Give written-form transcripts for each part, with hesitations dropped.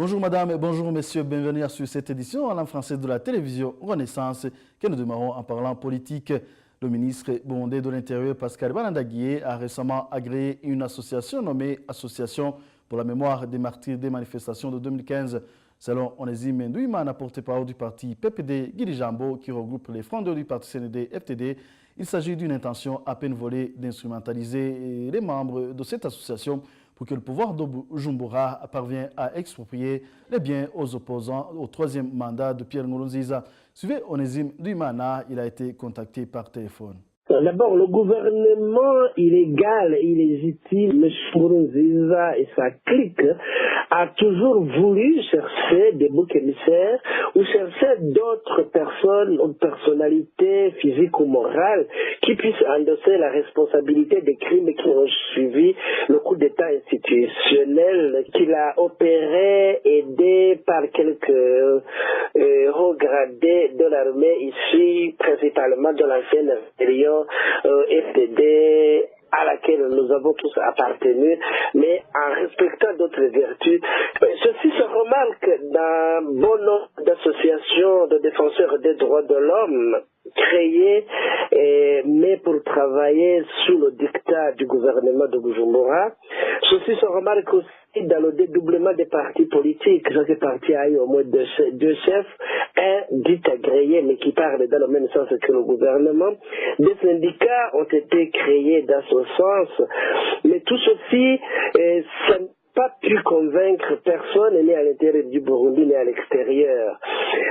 Bonjour madame et bonjour messieurs, bienvenue sur cette édition en langue française de la télévision Renaissance que nous démarrons en parlant politique. Le ministre burundais de l'Intérieur Pascal Barandagie a récemment agréé une association nommée Association pour la mémoire des martyrs des manifestations de 2015. Selon Onésime Ndouimana, porte-parole du parti PPD Guirijambo qui regroupe les frondeurs du parti CND-FTD, il s'agit d'une intention à peine volée d'instrumentaliser les membres de cette association pour que le pouvoir de Bujumbura parvienne à exproprier les biens aux opposants au troisième mandat de Pierre Nkurunziza. Suivez Onésime Ndouimana, il a été contacté par téléphone. D'abord, le gouvernement illégal, illégitime, M. Nkurunziza et sa clique a toujours voulu chercher des boucs émissaires ou chercher d'autres personnes ou personnalités physiques ou morales qui puissent endosser la responsabilité des crimes qui ont suivi le coup d'État institutionnel qu'il a opéré, aidé par quelques hauts gradés de l'armée ici, principalement de l'ancienne rébellion FTD, à laquelle nous avons tous appartenu, mais en respectant d'autres vertus. Ceci se remarque dans bon nombre d'associations de défenseurs des droits de l'homme créées, mais pour travailler sous le dictat du gouvernement de Bujumbura. Ceci se remarque aussi dans le dédoublement des partis politiques. Chaque parti a eu au moins deux chefs, un dit agréé, mais qui parle dans le même sens que le gouvernement. Des syndicats ont été créés dans ce sens, mais tout ceci, ça n'a pas pu convaincre personne, ni à l'intérieur du Burundi, ni à l'extérieur.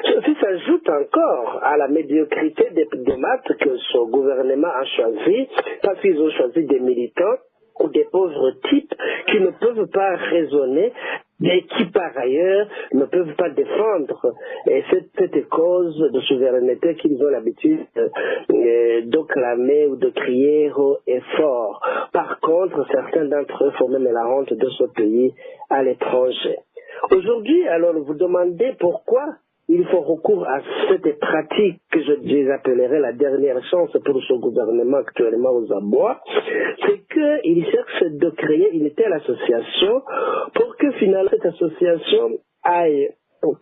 Ceci s'ajoute encore à la médiocrité des diplomates que ce gouvernement a choisi, parce qu'ils ont choisi des militants ou des pauvres types qui ne peuvent pas raisonner et qui par ailleurs ne peuvent pas défendre cette cause de souveraineté qu'ils ont l'habitude de clamer ou de crier haut et fort. Par contre, certains d'entre eux font même la honte de ce pays à l'étranger. Aujourd'hui, alors vous demandez pourquoi il faut recours à cette pratique que je appellerai la dernière chance pour ce gouvernement actuellement aux abois, c'est qu'il cherche de créer une telle association pour que finalement cette association aille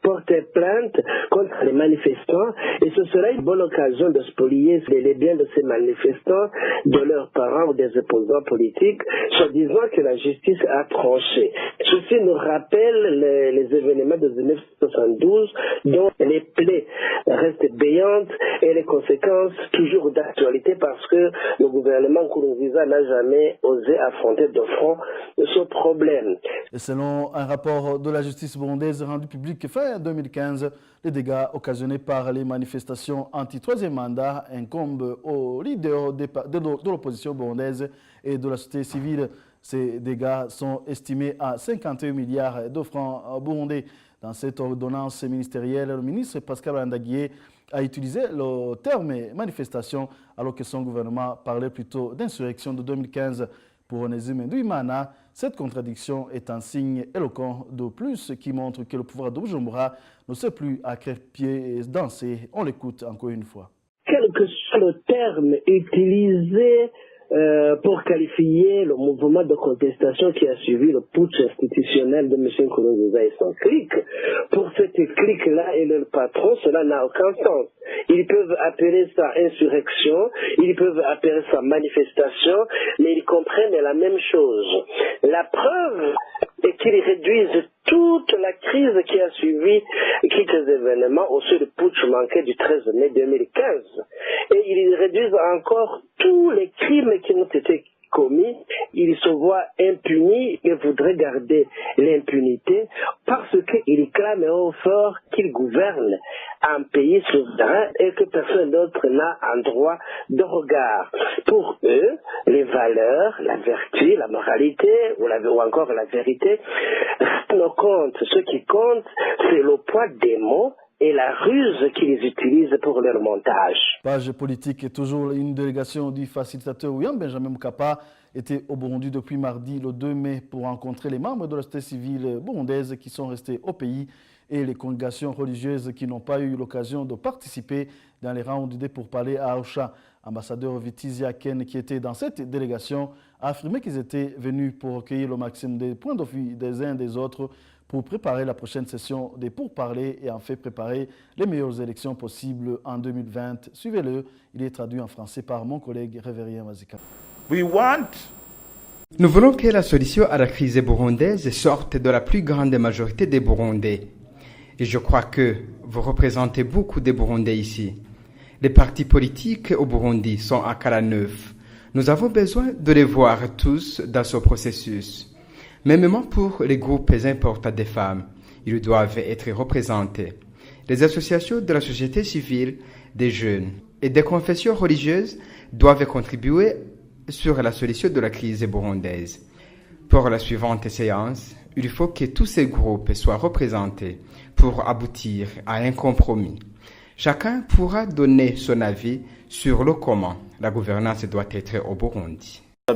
porter plainte contre les manifestants et ce serait une bonne occasion de spolier les biens de ces manifestants, de leurs parents ou des opposants politiques, soi-disant que la justice a tranché. Ceci nous rappelle les événements de 1972 dont les plaies restent béantes et les conséquences toujours d'actualité parce que le gouvernement Nkurunziza n'a jamais osé affronter de front ce problème. Et selon un rapport de la justice burundaise rendu public fin 2015, les dégâts occasionnés par les manifestations anti-troisième mandat incombent aux leaders de l'opposition burundaise et de la société civile. Ces dégâts sont estimés à 51 milliards de francs burundais. Dans cette ordonnance ministérielle, le ministre Pascal Barandagie a utilisé le terme manifestation alors que son gouvernement parlait plutôt d'insurrection de 2015. Pour Onésime Ndouimana, cette contradiction est un signe éloquent de plus qui montre que le pouvoir de Bujumbura ne sait plus à crêpe-pied et danser. On l'écoute encore une fois. Quel que soit le terme utilisé pour qualifier le mouvement de contestation qui a suivi le putsch institutionnel de M. Nkurunziza et son clique, pour cette clique-là et leur patron, cela n'a aucun sens. Ils peuvent appeler ça insurrection, ils peuvent appeler ça manifestation, mais ils comprennent la même chose. La preuve est qu'ils réduisent toute la crise qui a suivi quelques événements au seul putsch manqué du 13 mai 2015. Et ils réduisent encore tous les crimes qui ont été commis. Ils se voient impunis et voudraient garder l'impunité parce qu'ils clament haut fort qu'ils gouvernent un pays souverain et que personne d'autre n'a un droit de regard. Pour eux, les valeurs, la vertu, la moralité ou encore la vérité ne comptent. Ce qui compte, c'est le poids des mots et la ruse qu'ils utilisent pour leur montage. Page politique est toujours une délégation du facilitateur William Benjamin Mkapa était au Burundi depuis mardi le 2 mai pour rencontrer les membres de la société civile burundaise qui sont restés au pays et les congrégations religieuses qui n'ont pas eu l'occasion de participer dans les rounds des pourparlers à Arusha. Ambassadeur Vitizia Ken, qui était dans cette délégation, a affirmé qu'ils étaient venus pour recueillir le maximum des points de vue des uns des autres pour préparer la prochaine session des pourparlers et en fait préparer les meilleures élections possibles en 2020. Suivez-le, il est traduit en français par mon collègue Révérien Mazika. Nous voulons que la solution à la crise burundaise sorte de la plus grande majorité des Burundais. Et je crois que vous représentez beaucoup de Burundais ici. Les partis politiques au Burundi sont à 49. Nous avons besoin de les voir tous dans ce processus. Même pour les groupes importants des femmes, ils doivent être représentés. Les associations de la société civile, des jeunes et des confessions religieuses doivent contribuer sur la solution de la crise burundaise. Pour la suivante séance, il faut que tous ces groupes soient représentés pour aboutir à un compromis. Chacun pourra donner son avis sur le comment la gouvernance doit être au Burundi. La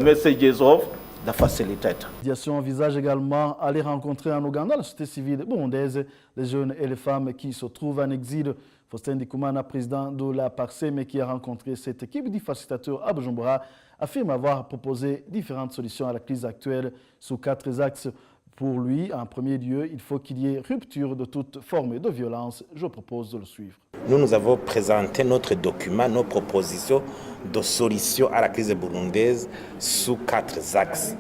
médiation envisage également aller rencontrer en Ouganda la société civile burundaise, les jeunes et les femmes qui se trouvent en exil. Faustin Ndikumana, président de la PARSEM, qui a rencontré cette équipe de facilitateurs à Bujumbura, affirme avoir proposé différentes solutions à la crise actuelle sous 4 axes. Pour lui, en premier lieu, il faut qu'il y ait rupture de toute forme de violence. Je propose de le suivre. Nous avons présenté notre document, nos propositions de solutions à la crise burundaise sous 4 axes.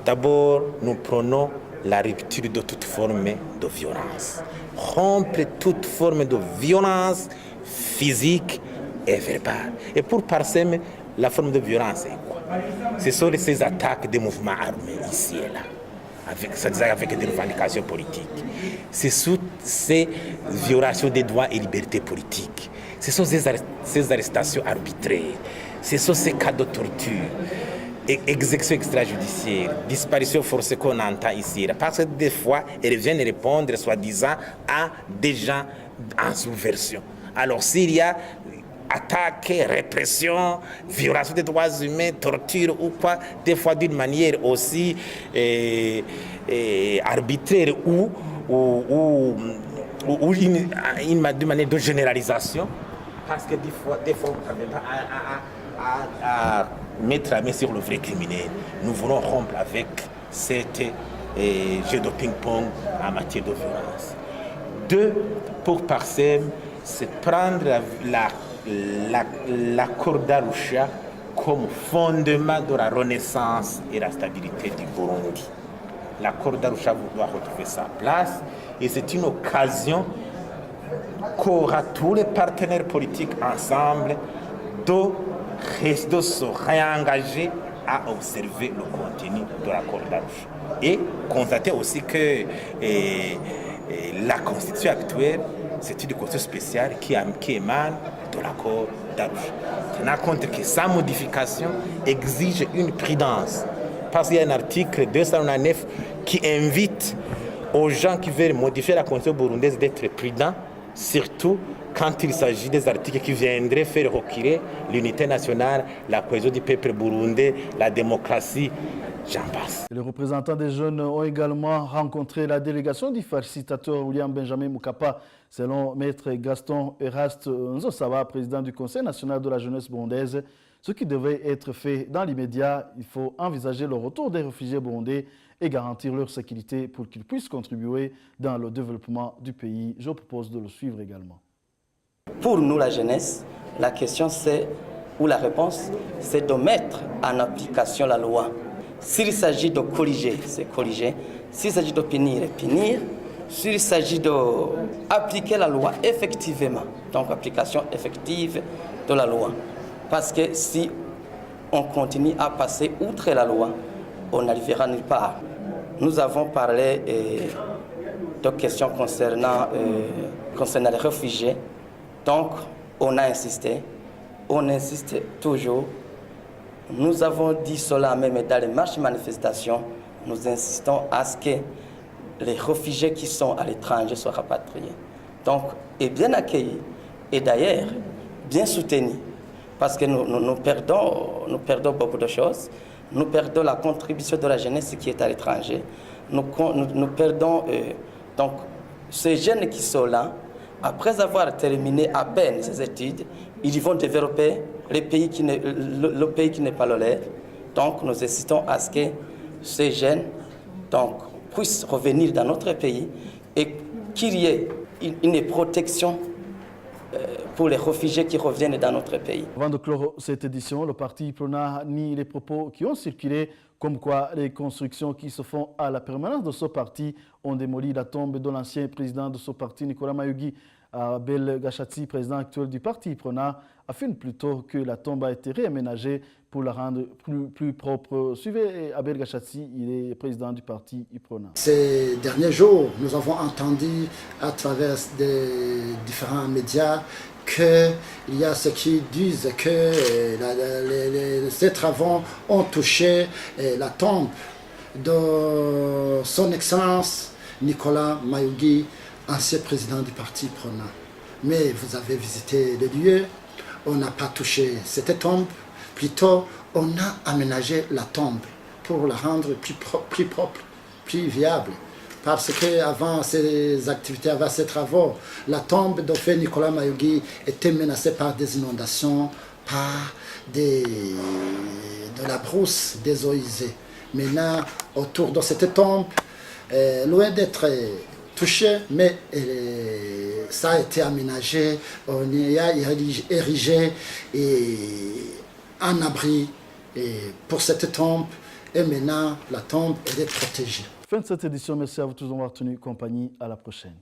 D'abord, nous prenons la rupture de toute forme de violence. Rompre toute forme de violence physique et verbale. Et pour PARSEM, la forme de violence, c'est quoi? Ce sont ces attaques des mouvements armés ici et là, avec des revendications politiques. Ce sont ces violations des droits et libertés politiques. Ce sont ces arrestations arbitraires. Ce sont ces cas de torture, exécution extrajudiciaire, disparition forcée qu'on entend ici. Parce que des fois, elles viennent répondre, soi-disant, à des gens en subversion. Alors s'il y a attaque, répression, violation des droits humains, torture ou quoi, des fois d'une manière aussi arbitraire ou d'une manière de généralisation, parce que des fois on ne parvient pas à mettre la main sur le vrai criminel. Nous voulons rompre avec cet jeu de ping-pong en matière de violence. 2, pour PARSEM, c'est prendre l'accord d'Arusha comme fondement de la renaissance et la stabilité du Burundi. L'accord d'Arusha doit retrouver sa place et c'est une occasion qu'aura tous les partenaires politiques ensemble de se réengager à observer le contenu de l'accord d'Arusha. Et constater aussi que la constitution actuelle, c'est une constitution spéciale qui émane de l'accord d'Arusha. Tenant compte que sa modification exige une prudence. Parce qu'il y a un article 209 qui invite aux gens qui veulent modifier la constitution burundaise d'être prudents, surtout quand il s'agit des articles qui viendraient faire reculer l'unité nationale, la cohésion du peuple burundais, la démocratie, j'en passe. Les représentants des jeunes ont également rencontré la délégation du facilitateur William Benjamin Mukapa. Selon Maître Gaston Eraste Nzosawa, président du Conseil national de la jeunesse burundaise, ce qui devait être fait dans l'immédiat, il faut envisager le retour des réfugiés burundais et garantir leur sécurité pour qu'ils puissent contribuer dans le développement du pays. Je propose de le suivre également. Pour nous, la jeunesse, la question c'est, ou la réponse, c'est de mettre en application la loi. S'il s'agit de corriger, c'est corriger. S'il s'agit de punir, punir. S'il s'agit d'appliquer la loi effectivement, donc application effective de la loi. Parce que si on continue à passer outre la loi, on n'arrivera nulle part. Nous avons parlé de questions concernant les réfugiés. Donc, on a insisté, on insiste toujours. Nous avons dit cela même dans les marches manifestations. Nous insistons à ce que les réfugiés qui sont à l'étranger soient rapatriés. Donc, et bien accueillis. Et d'ailleurs, bien soutenus. Parce que nous perdons beaucoup de choses. Nous perdons la contribution de la jeunesse qui est à l'étranger. Nous perdons donc ces jeunes qui sont là. Après avoir terminé à peine ces études, ils vont développer le pays qui n'est pas le leur. Donc nous insistons à ce que ces jeunes puissent revenir dans notre pays et qu'il y ait une protection pour les réfugiés qui reviennent dans notre pays. Avant de clore cette édition, le parti Prona nie les propos qui ont circulé comme quoi les constructions qui se font à la permanence de ce parti ont démoli la tombe de l'ancien président de ce parti, Nicolas Mayugui. Abel Gachati, président actuel du parti Prona, affirme plutôt que la tombe a été réaménagée pour la rendre plus propre. Suivez Abel Gachati, il est président du parti Prona. Ces derniers jours, nous avons entendu à travers des différents médias qu'il y a ceux qui disent que ces travaux ont touché la tombe de son Excellence Nicolas Mayugui, ancien président du parti Prona. Mais vous avez visité le lieu, on n'a pas touché cette tombe, plutôt on a aménagé la tombe pour la rendre plus propre, plus viable. Parce qu'avant ces activités, avant ces travaux, la tombe de feu Nicolas Mayugui était menacée par des inondations, par de la brousse, des eaux usées. Maintenant, autour de cette tombe, loin d'être touché, mais ça a été aménagé, on y a érigé un abri pour cette tombe, et maintenant la tombe elle est protégée. Fin de cette édition, merci à vous tous d'avoir tenu compagnie, à la prochaine.